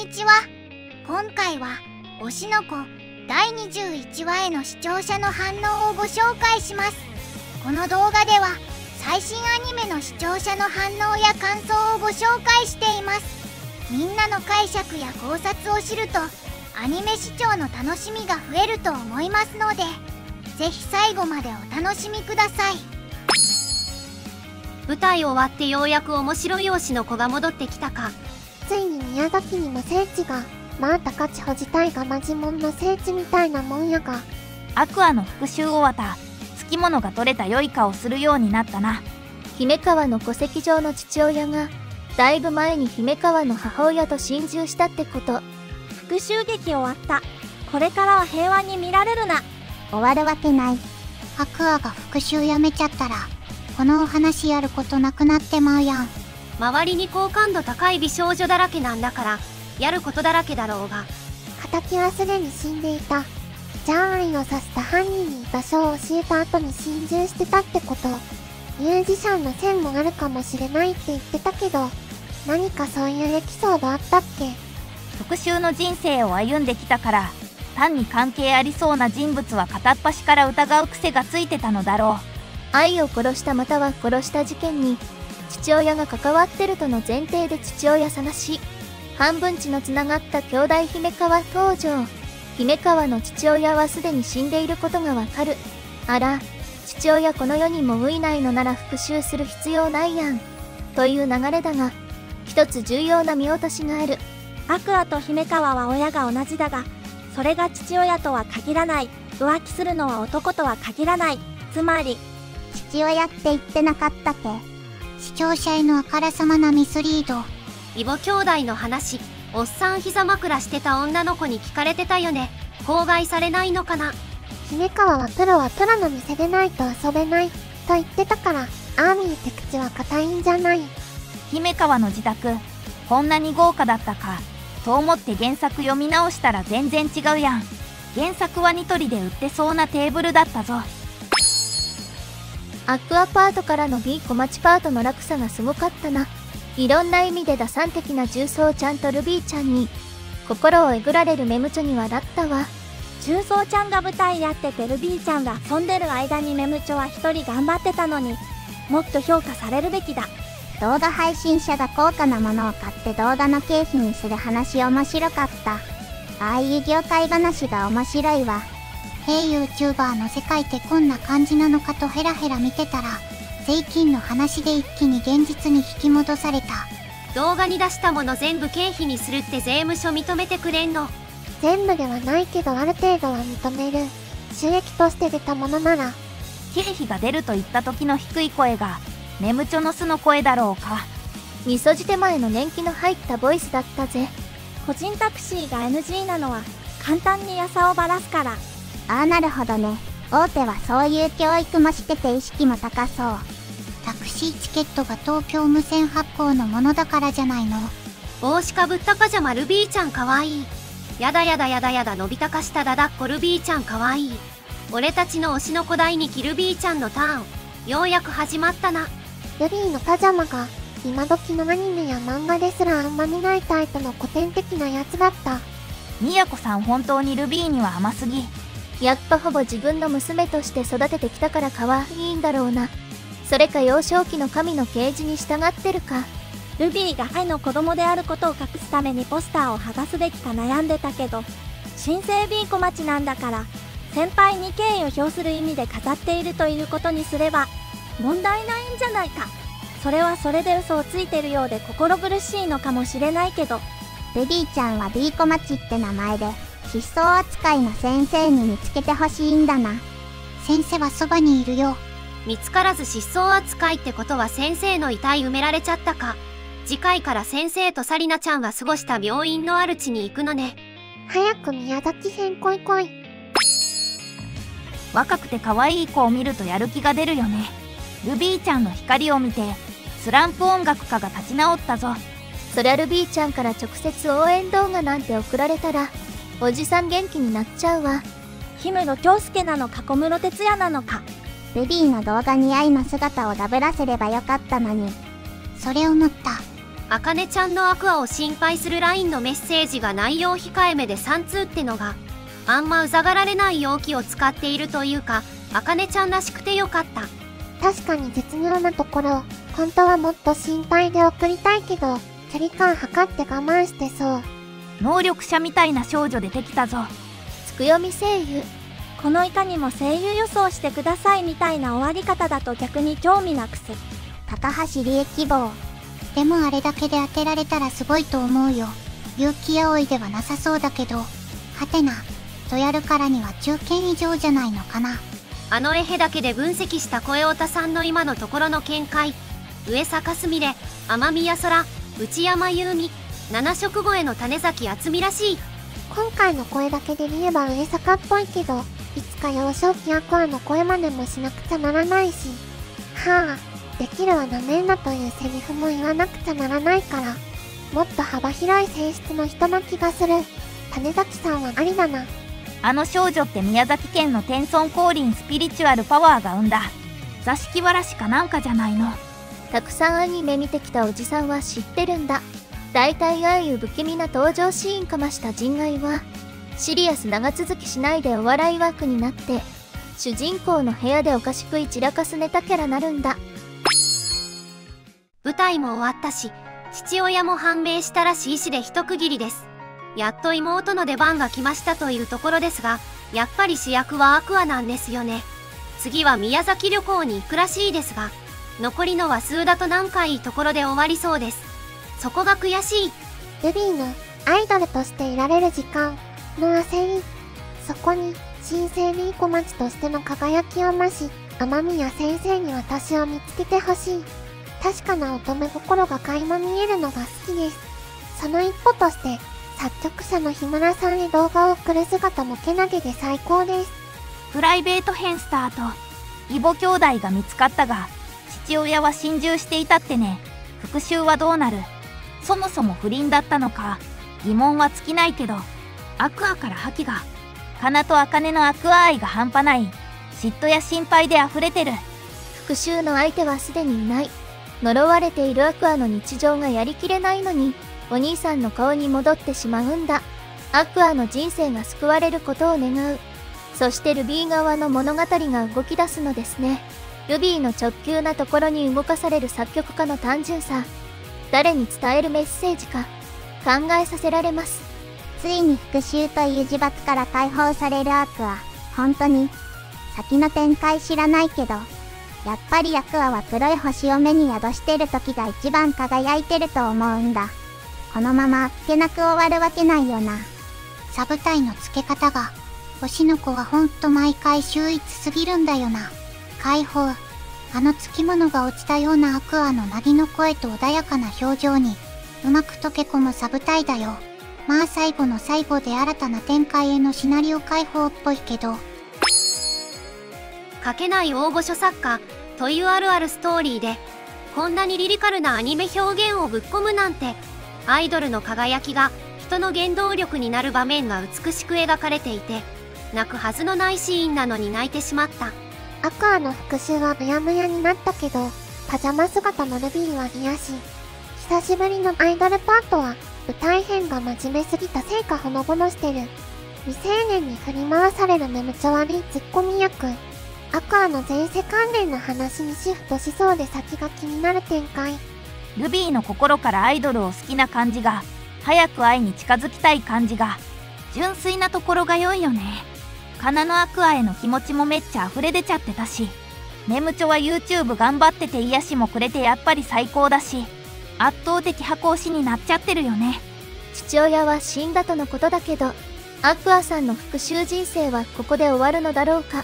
にちは。今回は推しの子第21話への視聴者の反応をご紹介します。この動画では最新アニメの視聴者の反応や感想をご紹介しています。みんなの解釈や考察を知るとアニメ視聴の楽しみが増えると思いますので、ぜひ最後までお楽しみください。舞台終わってようやく面白い推しの子が戻ってきたか。ついに宮崎にも聖地が。まあ高千穂自体がマジモンの聖地みたいなもんやが。アクアの復讐終わった。つきものが取れた良い顔するようになったな。姫川の戸籍上の父親がだいぶ前に姫川の母親と心中したってこと。復讐劇終わった。これからは平和に見られるな。終わるわけない。アクアが復讐やめちゃったらこのお話やることなくなってまうやん。周りに好感度高い美少女だらけなんだからやることだらけだろうが。敵はすでに死んでいた。じゃあ愛を刺した犯人に場所を教えた後に心中してたってこと。ミュージシャンの線もあるかもしれないって言ってたけど、何かそういうエピソードあったっけ？復讐の人生を歩んできたから、単に関係ありそうな人物は片っ端から疑う癖がついてたのだろう。愛を殺したまたは殺した事件に父親が関わってるとの前提で父親探し。半分血のつながった兄弟姫川登場。姫川の父親はすでに死んでいることがわかる。あら、父親この世にも無いないのなら復讐する必要ないやん。という流れだが、一つ重要な見落としがある。アクアと姫川は親が同じだが、それが父親とは限らない。浮気するのは男とは限らない。つまり、父親って言ってなかったっけ？視聴者へのあからさまなミスリード。異母兄弟の話、おっさん膝枕してた女の子に聞かれてたよね。口外されないのかな。姫川はプロの店でないと遊べないと言ってたから、アーミーって口は固いんじゃない。姫川の自宅、こんなに豪華だったかと思って原作読み直したら全然違うやん。原作はニトリで売ってそうなテーブルだったぞ。アクアパートからの B 小町パートの落差がすごかったな。いろんな意味で打算的な重曹ちゃんとルビーちゃんに心をえぐられるメムチョにはだったわ。重曹ちゃんが舞台やっててルビーちゃんが遊んでる間にメムチョは一人頑張ってたのに、もっと評価されるべきだ。動画配信者が高価なものを買って動画の経費にする話面白かった。ああいう業界話が面白いわ。YouTuber の世界ってこんな感じなのかとヘラヘラ見てたら、税金の話で一気に現実に引き戻された。動画に出したもの全部経費にするって税務署認めてくれんの？全部ではないけどある程度は認める。収益として出たものなら。経費が出ると言った時の低い声がメムチョの巣の声だろうか。みそじ手前の年季の入ったボイスだったぜ。個人タクシーが NG なのは簡単に優さをばらすから。ああ、なるほどね。大手はそういう教育もしてて意識も高そう。タクシーチケットが東京無線発行のものだからじゃないの？帽子かぶったパジャマルビーちゃんかわいい。やだやだやだやだのびたかしただだっこルビーちゃんかわいい。俺たちの推しの子大2期ルビーちゃんのターン、ようやく始まったな。ルビーのパジャマが今時のアニメや漫画ですらあんま見ないタイプの古典的なやつだった。みやこさん本当にルビーには甘すぎ。やっぱほぼ自分の娘として育ててきたから可愛いんだろうな。それか幼少期の神の啓示に従ってるか。ルビーが愛の子供であることを隠すためにポスターを剥がすべきか悩んでたけど、新生 B 小町なんだから先輩に敬意を表する意味で飾っているということにすれば問題ないんじゃないか。それはそれで嘘をついてるようで心苦しいのかもしれないけど、ルビーちゃんは B 小町って名前で失踪扱いの先生に見つけてほしいんだな。先生はそばにいるよ。見つからず失踪扱いってことは先生の遺体埋められちゃったか。次回から先生とサリナちゃんは過ごした病院のある地に行くのね。早く宮崎編来い来い。若くて可愛い子を見るとやる気が出るよね。ルビーちゃんの光を見てスランプ音楽家が立ち直ったぞ。そりゃルビーちゃんから直接応援動画なんて送られたらおじさん元気になっちゃうわ。氷室京介なのか小室哲哉なのか。ルビーの動画に愛の姿をダブらせればよかったのに。それ思った。あかねちゃんのアクアを心配する LINE のメッセージが内容控えめで3通ってのがあんまうざがられない容器を使っているというか、あかねちゃんらしくてよかった。確かに絶妙なところ。本当はもっと心配で送りたいけど、距離感測って我慢してそう。能力者みたいな少女出てきたぞ。つくよみ声優。このいかにも声優予想してくださいみたいな終わり方だと逆に興味なくす。高橋理恵希望。でもあれだけで当てられたらすごいと思うよ。結城葵ではなさそうだけど、はてな。とやるからには中堅以上じゃないのかな。あのエヘだけで分析した声オタさんの今のところの見解。上坂すみれ、天宮空、内山優美、七色声の種崎敦美らしい。今回の声だけで見れば上坂っぽいけど、いつか幼少期アクアの声真似もしなくちゃならないし。はあ、できるはなめんなというセリフも言わなくちゃならないから、もっと幅広い性質の人な気がする。種崎さんはありだな。あの少女って宮崎県の天孫降臨スピリチュアルパワーが生んだ座敷わらしかなんかじゃないの。たくさんアニメ見てきたおじさんは知ってるんだ。だいたいああいう不気味な登場シーンかました人愛はシリアス長続きしないでお笑い枠になって主人公の部屋でおかしくい散らかすネタキャラなるんだ。舞台も終わったし、父親も判明したらしいしで一区切りです。やっと妹の出番が来ましたというところですが、やっぱり主役はアクアなんですよね。次は宮崎旅行に行くらしいですが、残りのは数だと何かいいところで終わりそうです。そこが悔しい。ルビーのアイドルとしていられる時間の焦り。そこに新生ビーコ町としての輝きを増し、天宮先生に私を見つけてほしい。確かな乙女心が垣間見えるのが好きです。その一歩として、作曲者の日村さんに動画を送る姿もけなげで最高です。プライベート編スターと異母兄弟が見つかったが、父親は心中していたってね。復讐はどうなる？そもそも不倫だったのか疑問は尽きないけど、アクアから覇気が、カナとアカネのアクア愛が半端ない。嫉妬や心配で溢れてる。復讐の相手はすでにいない。呪われているアクアの日常がやりきれないのに、お兄さんの顔に戻ってしまうんだ。アクアの人生が救われることを願う。そしてルビー側の物語が動き出すのですね。ルビーの直球なところに動かされる作曲家の単純さ。誰に伝えるメッセージか考えさせられます。ついに復讐という呪縛から解放されるアクア。本当に先の展開知らないけど、やっぱりアクアは黒い星を目に宿してる時が一番輝いてると思うんだ。このままあっけなく終わるわけないよな。サブタイの付け方が、星の子はほんと毎回秀逸すぎるんだよな。解放。あのつきものが落ちたようなアクアの鳴りの声と穏やかな表情に、うまく溶け込むサブタイだよ。まあ最後の最後で新たな展開へのシナリオ解放っぽいけど。書けない大御所作家というあるあるストーリーで、こんなにリリカルなアニメ表現をぶっ込むなんて、アイドルの輝きが人の原動力になる場面が美しく描かれていて、泣くはずのないシーンなのに泣いてしまった。アクアの復讐はむやむやになったけど、パジャマ姿のルビーは癒し。久しぶりのアイドルパートは、舞台編が真面目すぎたせいかほのぼのしてる。未成年に振り回されるメムチョ悪いツッコミ役。アクアの前世関連の話にシフトしそうで先が気になる展開。ルビーの心からアイドルを好きな感じが、早く愛に近づきたい感じが、純粋なところが良いよね。カナのアクアへの気持ちもめっちゃ溢れ出ちゃってたし、ネムチョは YouTube 頑張ってて癒しもくれてやっぱり最高だし、圧倒的箱推しになっちゃってるよね。父親は死んだとのことだけど、アクアさんの復讐人生はここで終わるのだろうか。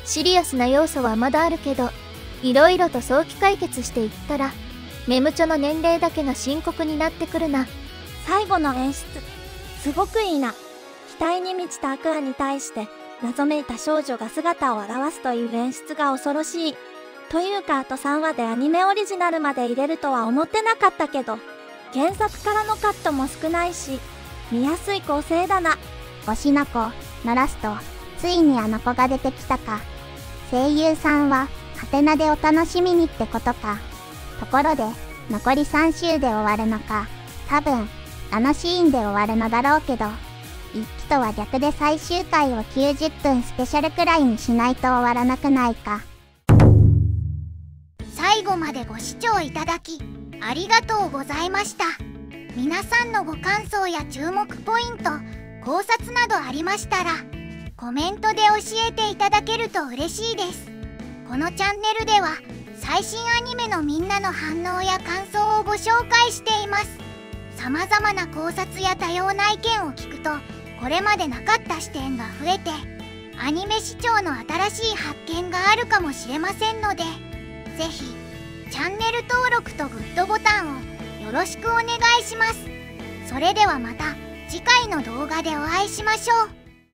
シリアスな要素はまだあるけど、いろいろと早期解決していったら、メムチョの年齢だけが深刻になってくるな。最後の演出、すごくいいな。期待に満ちたアクアに対して、謎めいた少女が姿を現すという演出が恐ろしい。というかあと3話でアニメオリジナルまで入れるとは思ってなかったけど、原作からのカットも少ないし、見やすい構成だな。推しの子のラスト、ついにあの子が出てきたか。声優さんはハテナでお楽しみにってことか。ところで残り3週で終わるのか、多分あのシーンで終わるのだろうけど、一期とは逆で最終回を90分スペシャルくらいにしないと終わらなくないか。最後までご視聴いただきありがとうございました。皆さんのご感想や注目ポイント、考察などありましたらコメントで教えていただけると嬉しいです。このチャンネルでは最新アニメのみんなの反応や感想をご紹介しています。様々な考察や多様な意見を聞くとこれまでなかった視点が増えてアニメ視聴の新しい発見があるかもしれませんので、ぜひチャンネル登録とグッドボタンをよろしくお願いします。それではまた次回の動画でお会いしましょう。